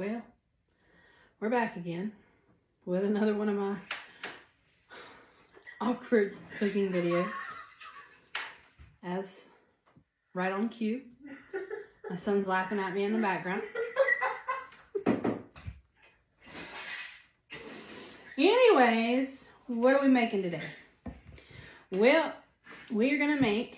Well, we're back again with another one of my awkward cooking videos. As right on cue, my son's laughing at me in the background. Anyways, what are we making today? Well, we're going to make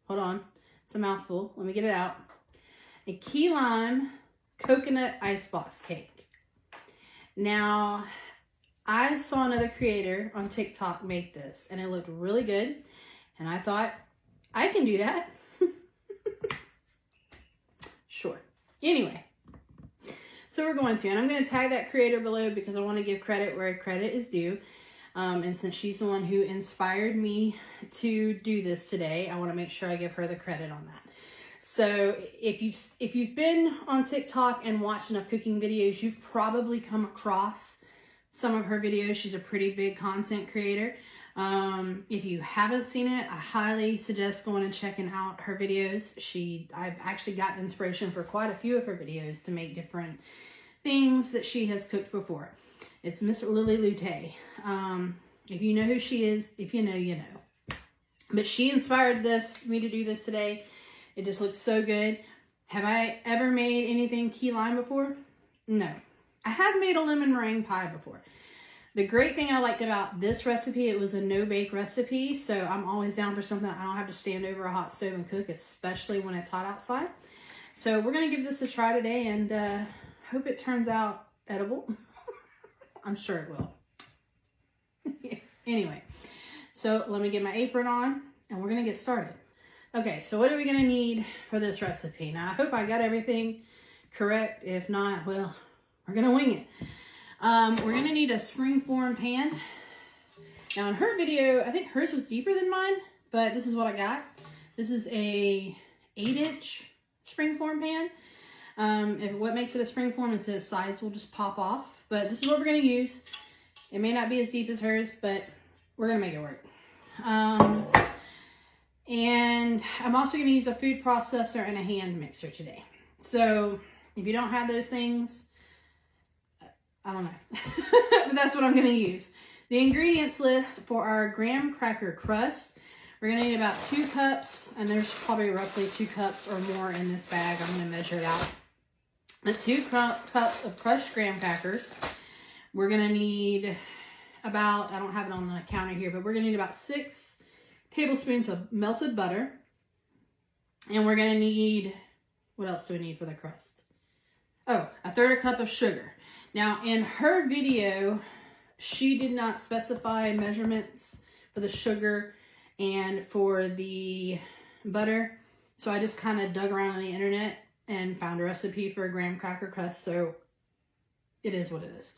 hold on, it's a mouthful. Let me get it out. A key lime coconut icebox cake. Now, I saw another creator on TikTok make this, and it looked really good. And I thought, I can do that. Sure. Anyway, so we're going to, and I'm going to tag that creator below because I want to give credit where credit is due. And since she's the one who inspired me to do this today, I want to make sure I give her the credit on that. So if you've been on TikTok and watched enough cooking videos, you've probably come across some of her videos. She's a pretty big content creator. If you haven't seen it, I highly suggest going and checking out her videos. I've actually gotten inspiration for quite a few of her videos to make different things that she has cooked before. It's Miss Lily Lute. If you know who she is, if you know, you know. But she inspired me to do this today. It just looks so good. Have I ever made anything key lime before? No. I have made a lemon meringue pie before. The great thing I liked about this recipe, it was a no-bake recipe, so I'm always down for something I don't have to stand over a hot stove and cook, especially when it's hot outside. So we're going to give this a try today, and hope it turns out edible. I'm sure it will. Anyway, so let me get my apron on, and we're going to get started. Okay, so what are we going to need for this recipe? Now, I hope I got everything correct. If not, well, we're going to wing it. We're going to need a springform pan. Now, in her video, I think hers was deeper than mine, but this is what I got. This is a 8-inch springform pan. What makes it a springform is the sides will just pop off, but this is what we're going to use. It may not be as deep as hers, but we're going to make it work. And I'm also going to use a food processor and a hand mixer today. So if you don't have those things, I don't know, but that's what I'm going to use. The ingredients list for our graham cracker crust, we're going to need about 2 cups, and there's probably roughly 2 cups or more in this bag. I'm going to measure it out. 2 cups of crushed graham crackers. We're going to need about, I don't have it on the counter here, but we're going to need about 6 tablespoons of melted butter. And we're going to need, what else do we need for the crust? Oh, a 1/3 cup of sugar. Now, in her video, she did not specify measurements for the sugar and for the butter. So I just kind of dug around on the internet and found a recipe for a graham cracker crust. So it is what it is.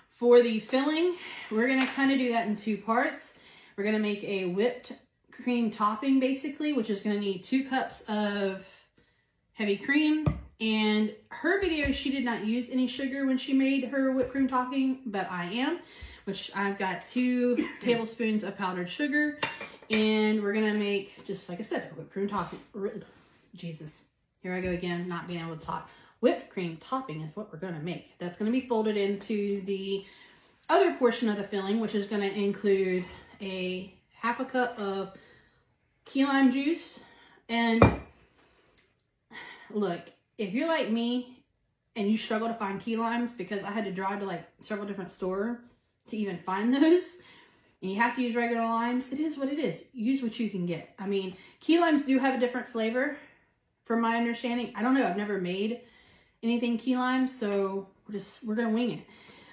For the filling, we're going to kind of do that in 2 parts. We're going to make a whipped cream topping, basically, which is going to need 2 cups of heavy cream. And her video, she did not use any sugar when she made her whipped cream topping, but I am, which I've got 2 tablespoons of powdered sugar. And we're going to make, just like I said, whipped cream topping. Jesus, here I go again, not being able to talk. Whipped cream topping is what we're going to make. That's going to be folded into the other portion of the filling, which is going to include a 1/2 cup of key lime juice. And look, if you're like me and you struggle to find key limes, because I had to drive to like several different stores to even find those, and you have to use regular limes, it is what it is. Use what you can get. I mean, key limes do have a different flavor from my understanding. I don't know. I've never made anything key lime, so we're going to wing it.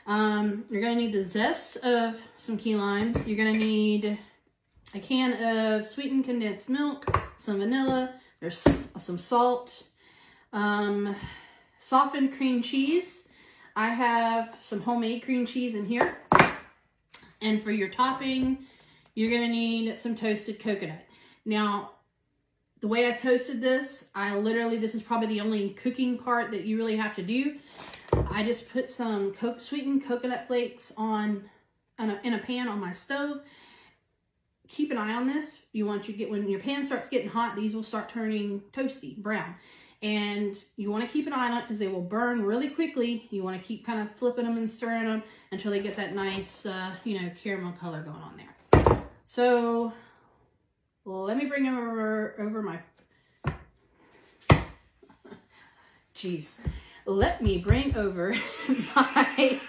You're going to need the zest of some key limes. You're going to need a can of sweetened condensed milk, some vanilla, there's some salt, softened cream cheese. I have some homemade cream cheese in here. And for your topping, you're going to need some toasted coconut. Now, the way I toasted this, this is probably the only cooking part that you really have to do. I just put some sweetened coconut flakes in a pan on my stove. Keep an eye on this. When your pan starts getting hot, these will start turning toasty, brown. And you want to keep an eye on it because they will burn really quickly. You want to keep kind of flipping them and stirring them until they get that nice, you know, caramel color going on there. So let me bring over my, let me bring over my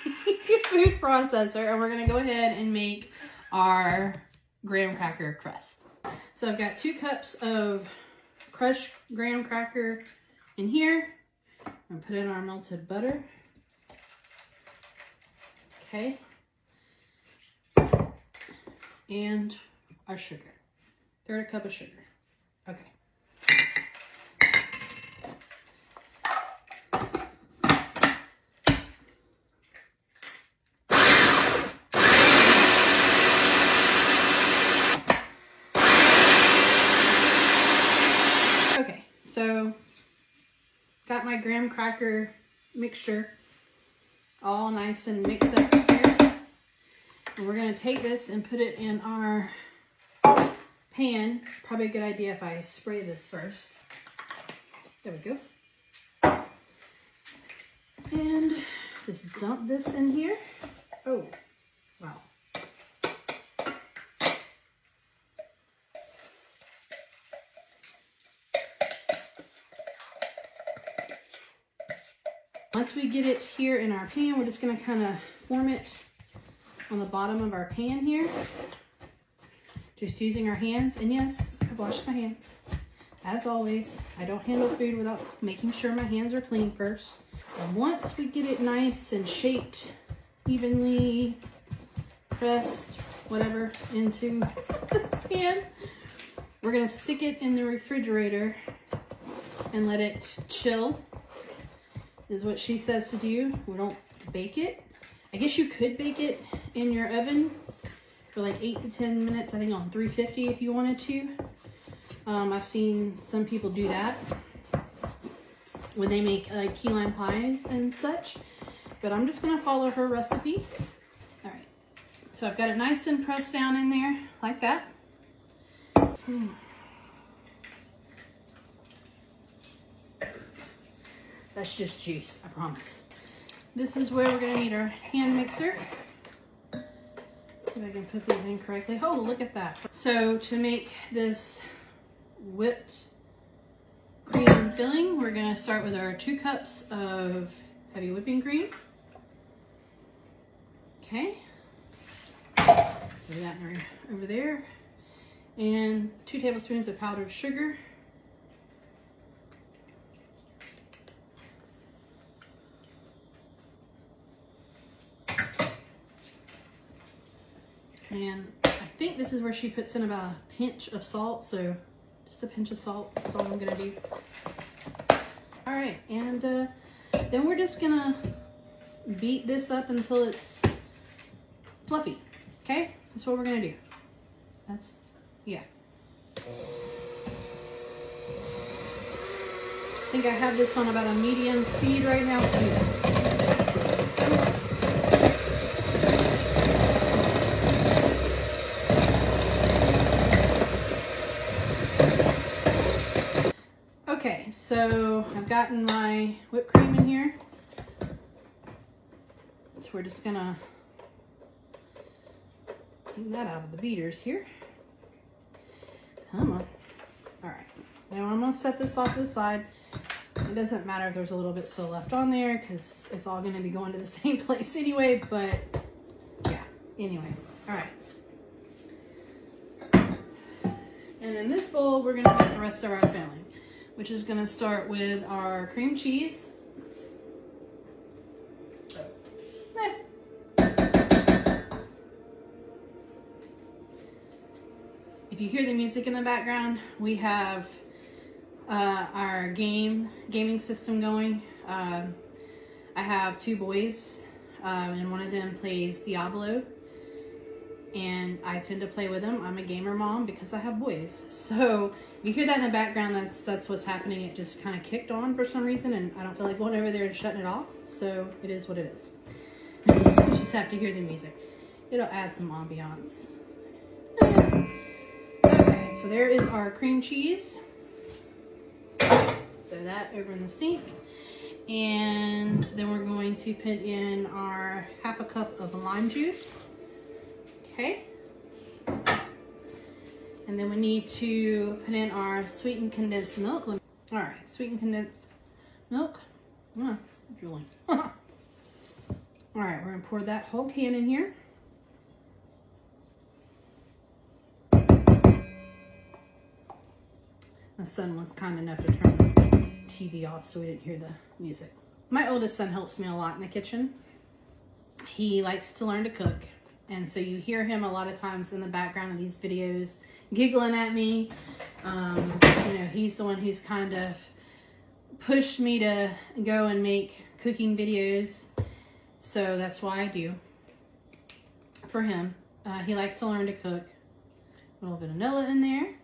food processor, and we're going to go ahead and make our graham cracker crust. So I've got 2 cups of crushed graham cracker in here. I'm going to put in our melted butter. Okay. And our sugar. 1/3 cup of sugar. Okay. Okay, so got my graham cracker mixture all nice and mixed up here. And we're going to take this and put it in our pan. Probably a good idea if I spray this first. There we go. And just dump this in here. Oh, wow. Once we get it here in our pan, we're just going to kind of form it on the bottom of our pan here. Just using our hands. And yes, I've washed my hands. As always, I don't handle food without making sure my hands are clean first. And once we get it nice and shaped, evenly pressed, whatever, into this pan, we're going to stick it in the refrigerator and let it chill. Is what she says to do. We don't bake it. I guess you could bake it in your oven for like 8 to 10 minutes, I think on 350 if you wanted to. I've seen some people do that when they make key lime pies and such, but I'm just gonna follow her recipe. All right, so I've got it nice and pressed down in there like that. That's just juice, I promise. This is where we're gonna need our hand mixer. See if I can put these in correctly. Oh, look at that. So to make this whipped cream filling, we're gonna start with our 2 cups of heavy whipping cream. Okay. Put that over there. And 2 tablespoons of powdered sugar. And I think this is where she puts in about a pinch of salt, so just a pinch of salt, that's all I'm gonna do. All right, and then we're just gonna beat this up until it's fluffy, okay? That's what we're gonna do. That's, yeah. I think I have this on about a medium speed right now too. Okay, so I've gotten my whipped cream in here. So we're just gonna clean that out of the beaters here. Come on. All right, now I'm gonna set this off to the side. It doesn't matter if there's a little bit still left on there because it's all gonna be going to the same place anyway, but yeah, anyway, all right. And in this bowl, we're gonna make the rest of our filling, which is going to start with our cream cheese. If you hear the music in the background, we have our gaming system going. I have 2 boys, and one of them plays Diablo, and I tend to play with them. I'm a gamer mom because I have boys. So if you hear that in the background, that's what's happening. It just kind of kicked on for some reason, and I don't feel like going over there and shutting it off. So it is what it is. You just have to hear the music. It'll add some ambiance. Okay, so there is our cream cheese. So throw that over in the sink. And then we're going to put in our half a cup of lime juice. Okay. And then we need to put in our sweetened condensed milk. All right, sweetened condensed milk. It's drooling. All right, we're gonna pour that whole can in here. My son was kind enough to turn the TV off so we didn't hear the music. My oldest son helps me a lot in the kitchen. He likes to learn to cook. And so you hear him a lot of times in the background of these videos giggling at me. You know, he's the one who's kind of pushed me to go and make cooking videos. So that's why I do for him. He likes to learn to cook. A little bit of vanilla in there.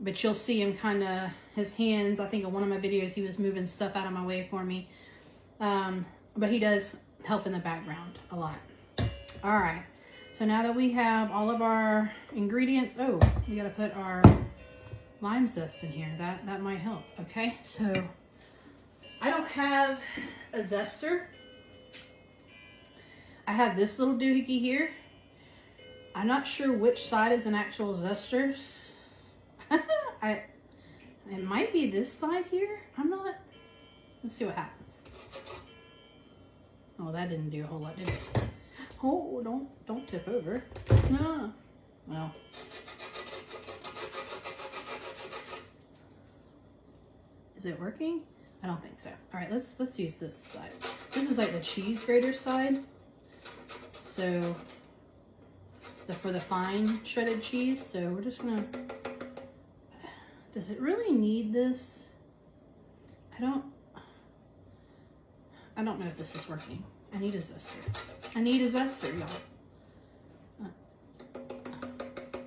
But you'll see him kind of, his hands, I think in one of my videos, he was moving stuff out of my way for me. But he does help in the background a lot. All right. So now that we have all of our ingredients, oh, we got to put our lime zest in here. That might help. Okay. So I don't have a zester. I have this little doohickey here. I'm not sure which side is an actual zester. It might be this side here. I'm not. Let's see what happens. Oh, that didn't do a whole lot, did it? Oh, don't tip over. No. Well. Is it working? I don't think so. All right, let's use this side. This is like the cheese grater side. So for the fine shredded cheese. So we're just gonna. Does it really need this? I don't know if this is working. I need a zester. I need a zester, y'all.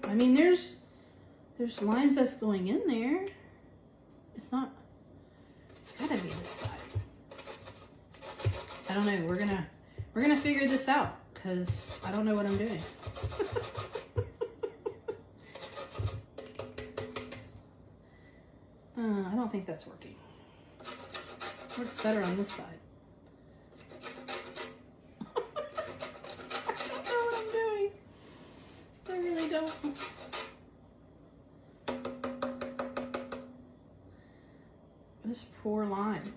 I mean, there's lime zest going in there. It's not. It's gotta be this side. I don't know. We're gonna figure this out because I don't know what I'm doing. I don't think that's working. Works better on this side. I don't know what I'm doing. I really don't. This poor lime.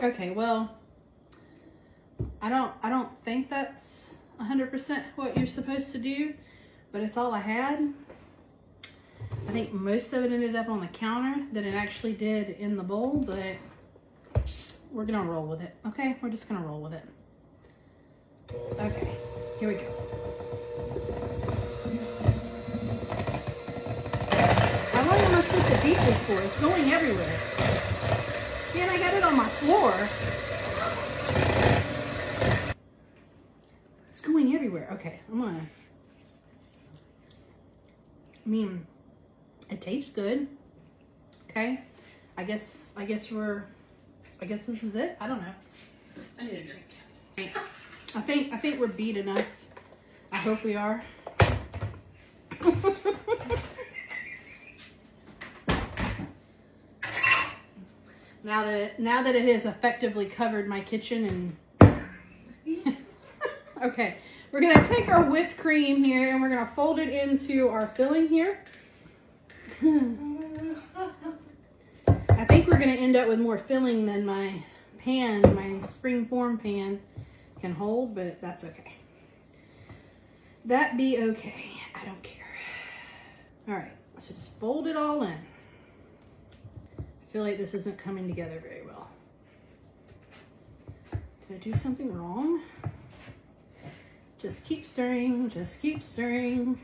Okay, well, I don't think that's 100% what you're supposed to do, but it's all I had. I think most of it ended up on the counter than it actually did in the bowl, but we're gonna roll with it. Okay, we're just gonna roll with it. Okay, here we go. How long am I supposed to beat this for? It's going everywhere. And I got it on my floor. It's going everywhere. Okay, I'm gonna. I mean, it tastes good. Okay, I guess this is it. I don't know. I need a drink. I think we're beat enough. I hope we are. Now that it has effectively covered my kitchen and okay, we're gonna take our whipped cream here and we're gonna fold it into our filling here. I think we're gonna end up with more filling than my springform pan can hold, but that's okay. That be okay. I don't care. All right, so just fold it all in. I feel like this isn't coming together very well. Did I do something wrong? Just keep stirring, just keep stirring.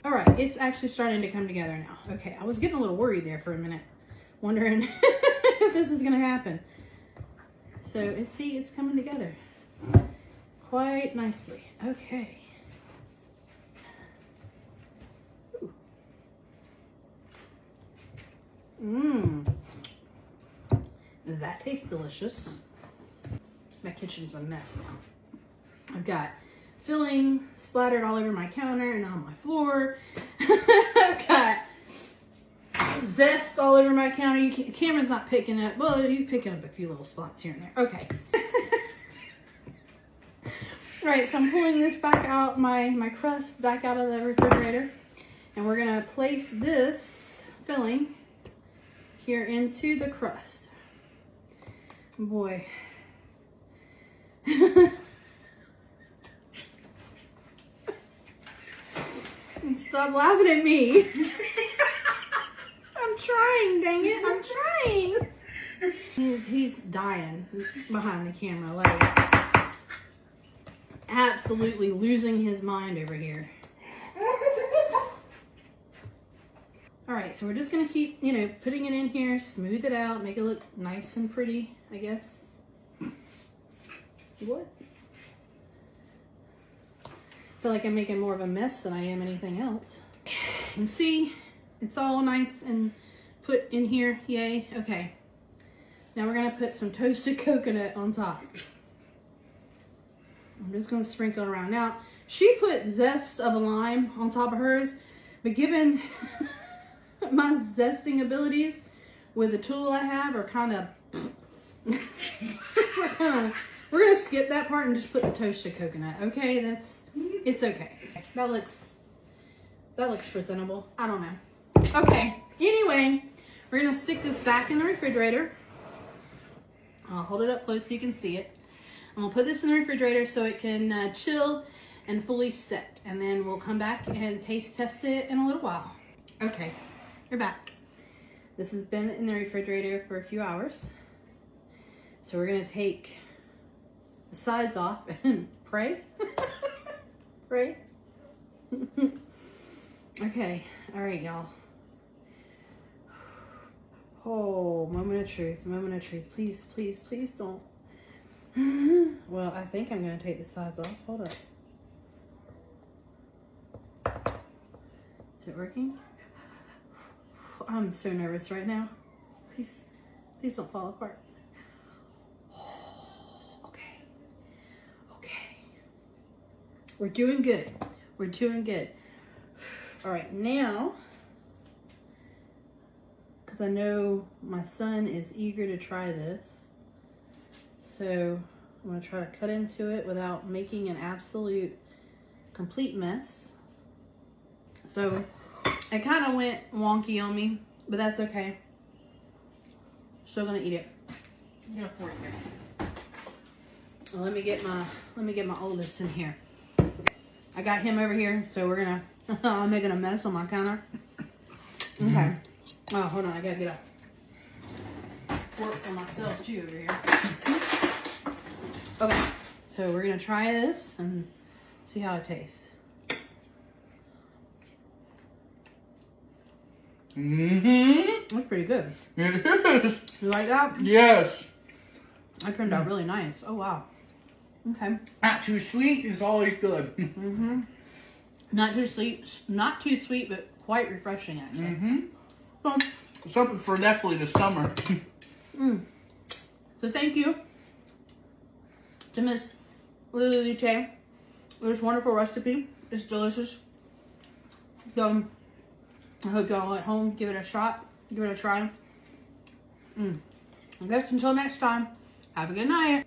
All right, it's actually starting to come together now. Okay, I was getting a little worried there for a minute, wondering if this is gonna happen. So it's coming together quite nicely. Okay. That tastes delicious. My kitchen's a mess now. I've got filling splattered all over my counter and on my floor. I've got zest all over my counter. The camera's not picking up. Well, you're picking up a few little spots here and there. Okay. All right, so I'm pulling this back out, my crust back out of the refrigerator. And we're gonna place this filling here into the crust. Boy. Stop laughing at me. I'm trying, dang it, I'm trying. He's dying behind the camera, like absolutely losing his mind over here. All right, so we're just gonna keep, you know, putting it in here, smooth it out, make it look nice and pretty, I guess. What? I feel like I'm making more of a mess than I am anything else. And see, it's all nice and put in here, yay. Okay, now we're gonna put some toasted coconut on top. I'm just gonna sprinkle it around. Now, she put zest of a lime on top of hers, but given my zesting abilities with the tool I have are kind of, we're gonna skip that part and just put the toasted coconut. Okay, it's okay. That looks presentable. I don't know. Okay, anyway, we're gonna stick this back in the refrigerator. I'll hold it up close so you can see it. I'm gonna put this in the refrigerator so it can chill and fully set, and then we'll come back and taste test it in a little while. Okay, we're back. This has been in the refrigerator for a few hours. So we're gonna take the sides off and pray. Pray. Okay, all right, y'all. Oh, moment of truth, moment of truth. Please, please, please don't. Well, I think I'm gonna take the sides off. Hold up. Is it working? I'm so nervous right now. Please, please don't fall apart. Okay. Okay. We're doing good. We're doing good. All right, now, because I know my son is eager to try this, so I'm gonna try to cut into it without making an absolute complete mess. So it kind of went wonky on me, but that's okay. Still gonna eat it. Get a fork here. Well, let me get my oldest in here. I got him over here, so we're gonna. I'm making a mess on my counter. Okay. Oh, hold on. I gotta get a fork for myself too over here. Okay. So we're gonna try this and see how it tastes. That's pretty good. It is. You like that? Yes. That turned out really nice. Oh wow. Okay. Not too sweet is always good. Not too sweet, but quite refreshing actually. So, something for definitely the summer. So thank you to Miss Lily Luce for this wonderful recipe. It's delicious. So I hope y'all at home give it a shot, give it a try. I guess until next time, have a good night.